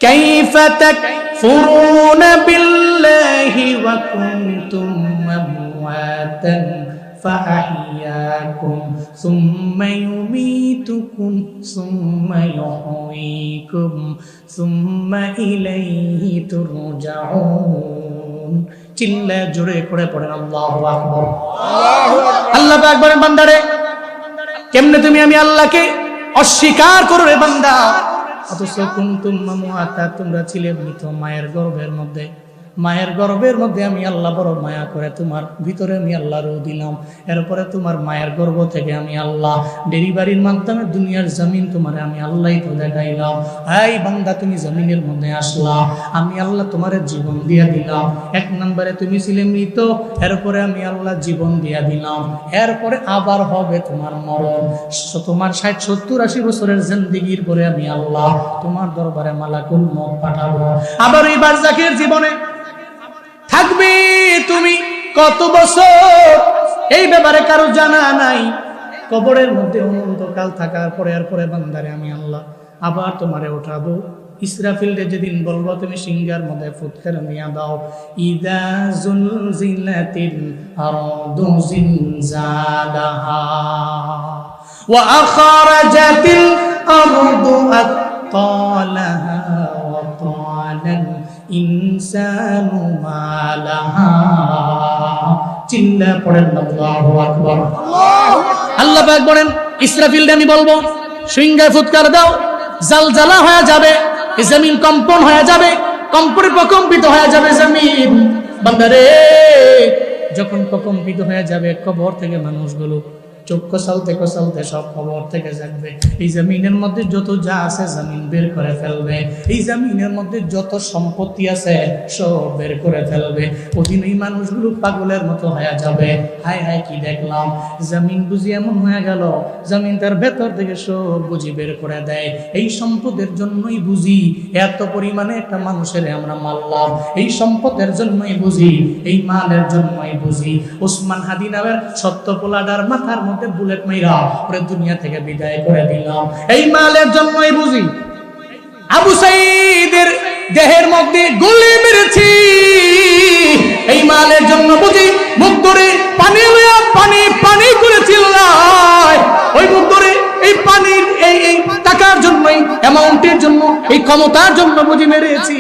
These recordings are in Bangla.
কাইফা তাকফুরুনা বিল্লাহি ওয়া কুনতুম আমওয়াতান فأحياكم ثم يميتكم ثم يحييكم ثم إليه ترجعون চিল্লা জোরে করে পড়েন আল্লাহু আকবার। আল্লাহ পাক বলেন বান্দারে কেমনে তুমি আমি আল্লাহকে অস্বীকার করো রে বান্দা, অথচ কুনতুম আমওয়াতা তোমরা ছিলে মৃত মায়ের গর্ভের মধ্যে। মায়ের গর্ভের মধ্যে আমি আল্লাহ বড় মায়া করে তোমার ভিতরে আমি আল্লাহ রূহ দিলাম। এরপরে তোমার মায়ের গর্ভ থেকে আমি আল্লাহ ডেলিভারির মাধ্যমে দুনিয়ার জমিন তোমার আমি আল্লাহই তো দেখাইলাম। এই বান্দা তুমি জমিনের মধ্যে আসলা, আমি আল্লাহ তোমার জীবন দিয়া দিলাম। এক নম্বরে তুমি ছিলে মৃত, এরপরে আমি আল্লাহ জীবন দিয়া দিলাম। এরপরে আবার হবে তোমার মরণ। তোমার 60, 70, 80 বছরের জিন্দেগির পরে আমি আল্লাহ তোমার দরবারে মালাকুল মউত পাঠাবো। আবার এই বারজাখের জীবনে থাকবে তুমি কত বছর এই ব্যাপারে কারো জানা নাই। কবরের মধ্যে অনন্তকাল থাকার পরে এরপরে বান্দারে আমি আল্লাহ আবার তোমারে উঠাবো। ইসরাফিলকে যেদিন বলবো তুমি সিংহার মধ্যে ফুৎকার নিয়ে দাও, ইযা যুলজিলাতিল আরদু জিলজালাহা ওয়া আখরাজাতিল আরদু আতকালাহা ওয়া ক্বালাল ইনসানু মা লাহা। চিল্লা পড়েন আল্লাহু আকবার। আল্লাহ পাক বলেন ইসরাফিলকে আমি বলবো সিংহায় ফুৎকার দাও, জালজালা হয়ে যাবে, জমিন কম্পন হয়ে যাবে, কম্পনে প্রকম্পিত হয়ে যাবে জমিন। বান্দারে যখন প্রকম্পিত হয়ে যাবে কবর থেকে মানুষগুলো চোখ কষালতে কষালতে সব খবর থেকে জাগবে। এই জমিনের মধ্যে যত যা আছে জমিন বের করে ফেলবে, এই জমিনের মধ্যে যত সম্পত্তি আছে সব বের করে ফেলবে। ওদিন এই মানুষগুলো পাগলের মতো হয়ে যাবে, হায় হায় কি দেখলাম, জমিন বুঝি এমন হয়ে গেল, জমিন তার ভেতর থেকে সব বুঝি বের করে দেয়। এই সম্পদের জন্যই বুঝি এত পরিমাণে একটা মানুষের আমরা মারলাম, এই সম্পদের জন্যই বুঝি, এই মালের জন্যই বুঝি ওসমান হাদি নামের সত্য পোলাডার মাথার বুলেট মাইরা পরে দুনিয়া থেকে বিদায় করে দিলাম। এই মালের জন্যই বুঝি আবু সাঈদের দেহের মধ্যে গুলি মেরেছি, এই মালের জন্য বুঝি মুখ ধরে পানি লইয়া পানি পানি করে চিল্লায়, ওই মুখ ধরে এই পানির এই টাকার জন্যই, অ্যামাউন্টের জন্য, এই ক্ষমতার জন্য বুঝি মেরেছি।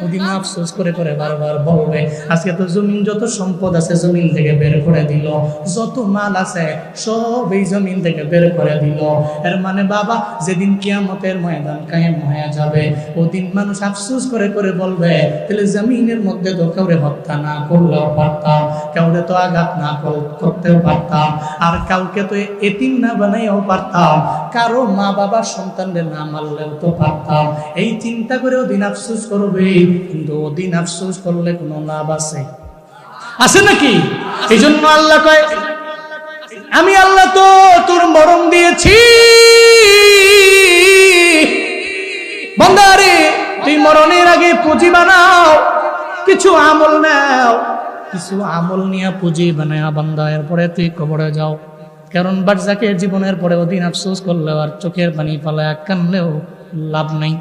ওদিন আফসোস করে করে বারবার বলবে আজকে তো জমিন যত সম্পদ আছে জমিন থেকে বের করে দিল, যত মাল আছে সব এই জমিন থেকে বের করে দিল। এর মানে বাবা যেদিন কিয়ামতের ময়দান কায়েম হয়ে যাবে ওদিন মানুষ আফসোস করে করে বলবে তাহলে জমিনের মধ্যে তো কাউরে হত্যা না করলেও পারতাম, কাউরে তো আঘাত না করতেও পারতাম, আর কাউকে তো এতিম না বানাইও পারতাম, কারো মা বাবা সন্তানদের না মারলেও তো পারতাম। এই চিন্তা করে ওদিন আফসোস করবে, কিন্তু ওদিন আফসোস করলে কোনো লাভ আছে নাকি? এই জন্য আল্লাহ কয় আমি আল্লাহ তো তোর মরণ দিয়েছি। বান্দারে তুই মরণের আগে পুঁজি বানাও, কিছু আমল নাও, কিছু আমল নিয়ে পুঁজি বানায় বান্দা, এরপরে তুই কবরে যাও। কারণ বারজাখের জীবনের পরে ওদিন আফসোস করলেও আর চোখের পানি ফালায় কানলেও লাভ নাই।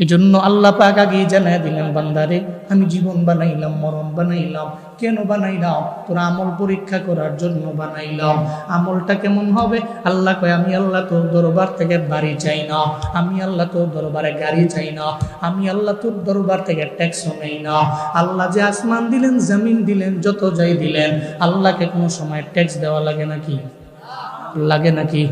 এই জন্য আল্লাহ পাক আগে জানাই দিলেন বান্দারে আমি জীবন বানাইলাম, মরণ বানাইলাম। কেন বানাইলাম? তোর আমল পরীক্ষা করার জন্য বানাইলাম। আমলটা কেমন হবে? আল্লাহ কয় আমি আল্লাহ তোর দরবার থেকে বাড়ি চাই না, আমি আল্লাহ তোর দরবারে গাড়ি চাই না, আমি আল্লাহ তোর দরবার থেকে ট্যাক্সও নেই না। আল্লাহ যে আসমান দিলেন, জমিন দিলেন, যত যাই দিলেন, আল্লাহকে কোনো সময় ট্যাক্স দেওয়া লাগে নাকি? লাগে নাকি?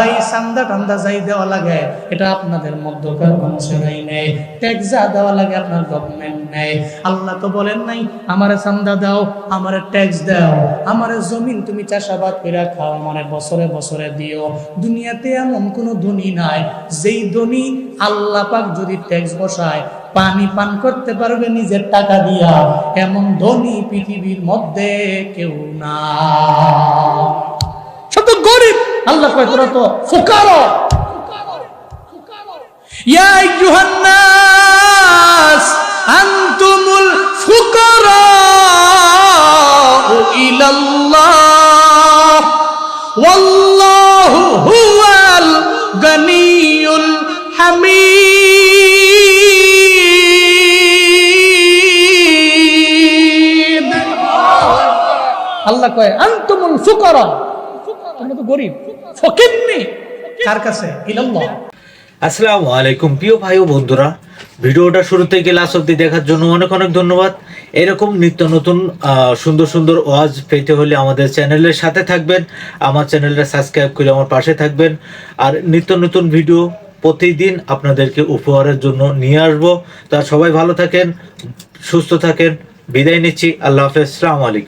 এই চান্দা টান্দা যাই দেওয়া লাগে এটা আপনাদের মধ্যকার মানুষেরাই নেই, ট্যাক্স যা দেওয়া লাগে আপনার গভর্নমেন্ট নেই। আল্লাহ তো বলেন নাই আমারে চান্দা দাও, আমারে ট্যাক্স দাও, আমারে জমিন তুমি চাষাবাদ করে খাও, আমারে বছরে বছরে দিও। দুনিয়াতে এমন কোনো ধনী নাই যেই ধনী আল্লাহ পাক যদি ট্যাক্স বসায় পানি পান করতে পারবে নিজের টাকা দিয়া, এমন ধনী পৃথিবীর মধ্যে কেউ না। শুধু গরিব। আল্লাহ কয় তোরা তো ফুকারা। ইয়া আইয়ুহান নাস আনতুমুল ফুকারা ইলাল্লাহ ওয়াল্লাহু হুয়াল গানিয়ুল হামিদ। আল্লাহ কয় আনতুমুল ফুকারা, তোমরা তো গরিব, ফকিরনি কার কাছে? ইলাল্লাহ। আসসালামু আলাইকুম প্রিয় ভাই ও বন্ধুরা, ভিডিওটা শুরু থেকে লাস্ট অব্দি দেখার জন্য অনেক অনেক ধন্যবাদ। এরকম নিত্য নতুন সুন্দর সুন্দর ওয়াজ পেতে হলে আমাদের চ্যানেলের সাথে থাকবেন, আমার চ্যানেলটা সাবস্ক্রাইব করে আমার পাশে থাকবেন। আর নিত্য নতুন ভিডিও প্রতিদিন আপনাদেরকে উপহারের জন্য নিয়ে আসবো। তা সবাই ভালো থাকেন, সুস্থ থাকেন, বিদায় নিচ্ছি। আল্লাহ হাফেজ, আসসালামু আলাইকুম।